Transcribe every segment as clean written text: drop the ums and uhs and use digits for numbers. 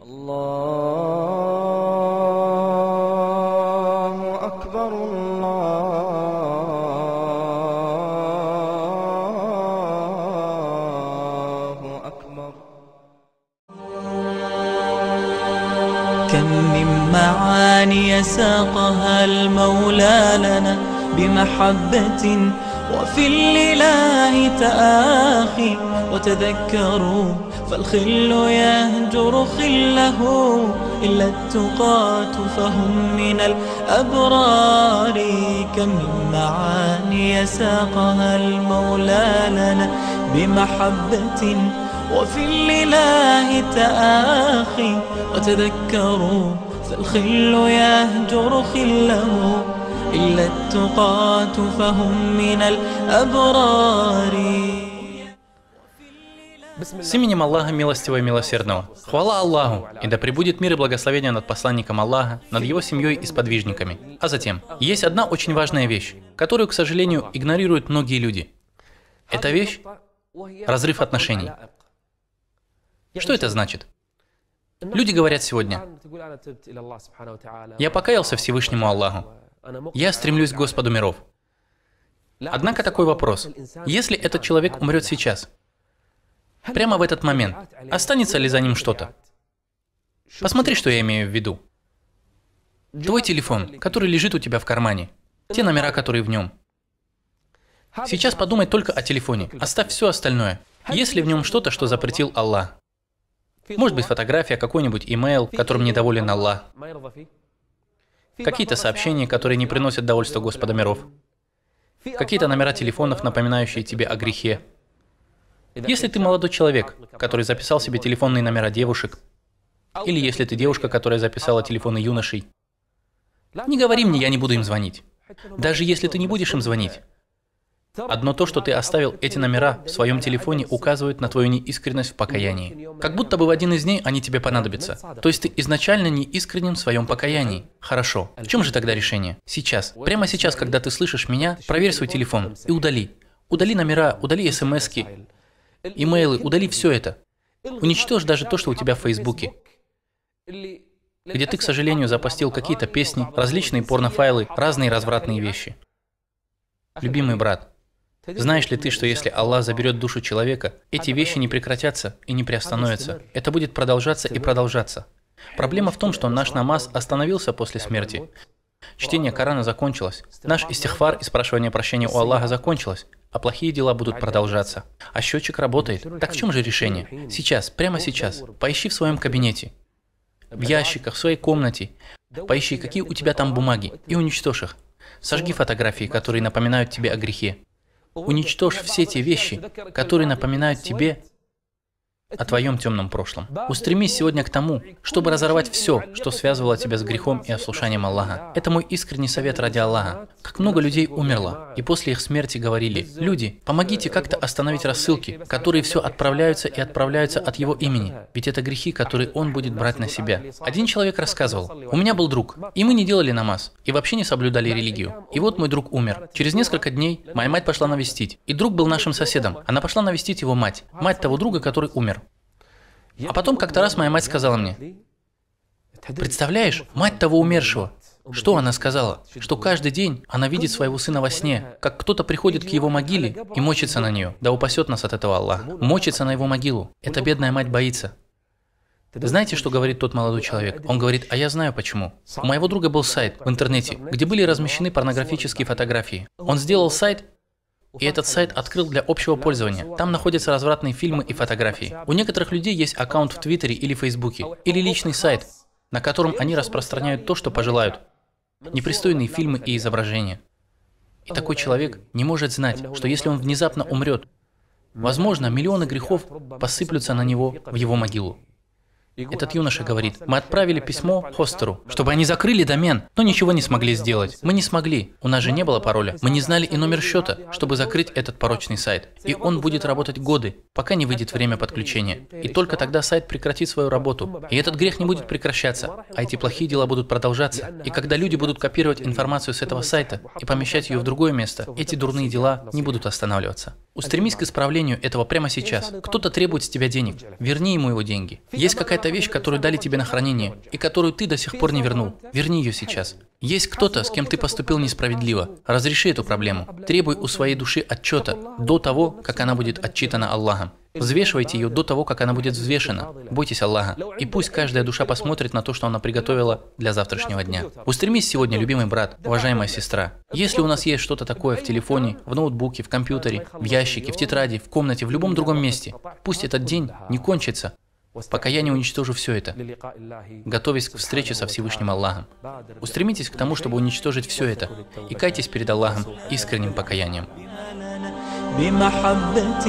الله أكبر الله أكبر. كم من معاني ساقها المولى لنا بمحبة وفي الإله تآخي، وتذكروا فالخل يهجر خله، إلا التقاة فهم من الأبرار. كم من معاني ساقها المولى لنا بمحبة وفي الإله تآخي، وتذكروا فالخل يهجر خله، إلا التقاة فهم من الأبرار. С именем Аллаха Милостивого и Милосердного. Хвала Аллаху, и да пребудет мир и благословение над посланником Аллаха, над его семьей и сподвижниками. А затем, есть одна очень важная вещь, которую, к сожалению, игнорируют многие люди. Эта вещь – разрыв отношений. Что это значит? Люди говорят сегодня: «Я покаялся Всевышнему Аллаху, я стремлюсь к Господу миров». Однако такой вопрос: если этот человек умрет сейчас, прямо в этот момент, останется ли за ним что-то? Посмотри, что я имею в виду. Твой телефон, который лежит у тебя в кармане, те номера, которые в нем. Сейчас подумай только о телефоне, оставь все остальное. Есть ли в нем что-то, что запретил Аллах? Может быть, фотография, какой-нибудь имейл, которым недоволен Аллах. Какие-то сообщения, которые не приносят довольства Господа миров. Какие-то номера телефонов, напоминающие тебе о грехе. Если ты молодой человек, который записал себе телефонные номера девушек, или если ты девушка, которая записала телефоны юношей, не говори мне, я не буду им звонить. Даже если ты не будешь им звонить, одно то, что ты оставил эти номера в своем телефоне, указывает на твою неискренность в покаянии. Как будто бы в один из дней они тебе понадобятся. То есть ты изначально неискренен в своем покаянии. Хорошо. В чем же тогда решение? Сейчас. Прямо сейчас, когда ты слышишь меня, проверь свой телефон и удали. Удали номера, удали смски, имейлы, удали все это. Уничтожь даже то, что у тебя в Фейсбуке, где ты, к сожалению, запостил какие-то песни, различные порнофайлы, разные развратные вещи. Любимый брат, знаешь ли ты, что если Аллах заберет душу человека, эти вещи не прекратятся и не приостановятся? Это будет продолжаться и продолжаться. Проблема в том, что наш намаз остановился после смерти. Чтение Корана закончилось. Наш истихфар и спрашивание прощения у Аллаха закончилось, а плохие дела будут продолжаться. А счетчик работает. Так в чем же решение? Сейчас, прямо сейчас, поищи в своем кабинете, в ящиках, в своей комнате, поищи, какие у тебя там бумаги, и уничтожь их. Сожги фотографии, которые напоминают тебе о грехе. Уничтожь все те вещи, которые напоминают тебе о твоем темном прошлом. Устремись сегодня к тому, чтобы разорвать все, что связывало тебя с грехом и ослушанием Аллаха. Это мой искренний совет ради Аллаха. Как много людей умерло, и после их смерти говорили: люди, помогите как-то остановить рассылки, которые все отправляются и отправляются от его имени, ведь это грехи, которые он будет брать на себя. Один человек рассказывал: у меня был друг, и мы не делали намаз, и вообще не соблюдали религию. И вот мой друг умер. Через несколько дней моя мать пошла навестить, и друг был нашим соседом. Она пошла навестить его мать того друга, который умер. А потом как-то раз моя мать сказала мне: представляешь, мать того умершего. Что она сказала? Что каждый день она видит своего сына во сне, как кто-то приходит к его могиле и мочится на нее. Да упасет нас от этого Аллах. Мочится на его могилу. Эта бедная мать боится. Знаете, что говорит тот молодой человек? Он говорит: а я знаю почему. У моего друга был сайт в интернете, где были размещены порнографические фотографии. Он сделал сайт, и этот сайт открыл для общего пользования. Там находятся развратные фильмы и фотографии. У некоторых людей есть аккаунт в Твиттере или Фейсбуке, или личный сайт, на котором они распространяют то, что пожелают. Непристойные фильмы и изображения. И такой человек не может знать, что если он внезапно умрет, возможно, миллионы грехов посыплются на него в его могилу. Этот юноша говорит: мы отправили письмо хостеру, чтобы они закрыли домен, но ничего не смогли сделать. Мы не смогли, у нас же не было пароля. Мы не знали и номер счета, чтобы закрыть этот порочный сайт. И он будет работать годы, пока не выйдет время подключения. И только тогда сайт прекратит свою работу. И этот грех не будет прекращаться, а эти плохие дела будут продолжаться. И когда люди будут копировать информацию с этого сайта и помещать ее в другое место, эти дурные дела не будут останавливаться. Устремись к исправлению этого прямо сейчас. Кто-то требует с тебя денег, верни ему его деньги. Есть какая-то Это вещь, которую дали тебе на хранение, и которую ты до сих пор не вернул. Верни ее сейчас. Есть кто-то, с кем ты поступил несправедливо. Разреши эту проблему. Требуй у своей души отчета до того, как она будет отчитана Аллахом. Взвешивайте ее до того, как она будет взвешена. Бойтесь Аллаха. И пусть каждая душа посмотрит на то, что она приготовила для завтрашнего дня. Устремись сегодня, любимый брат, уважаемая сестра. Если у нас есть что-то такое в телефоне, в ноутбуке, в компьютере, в ящике, в тетради, в комнате, в любом другом месте, пусть этот день не кончится, пока я не уничтожу все это, готовясь к встрече со Всевышним Аллахом. Устремитесь к тому, чтобы уничтожить все это, и кайтесь перед Аллахом искренним покаянием. بمحبة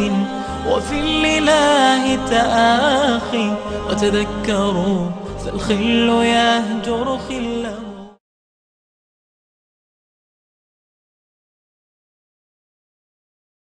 وفي الإله تآخي وتذكروا فالخل يهجر خله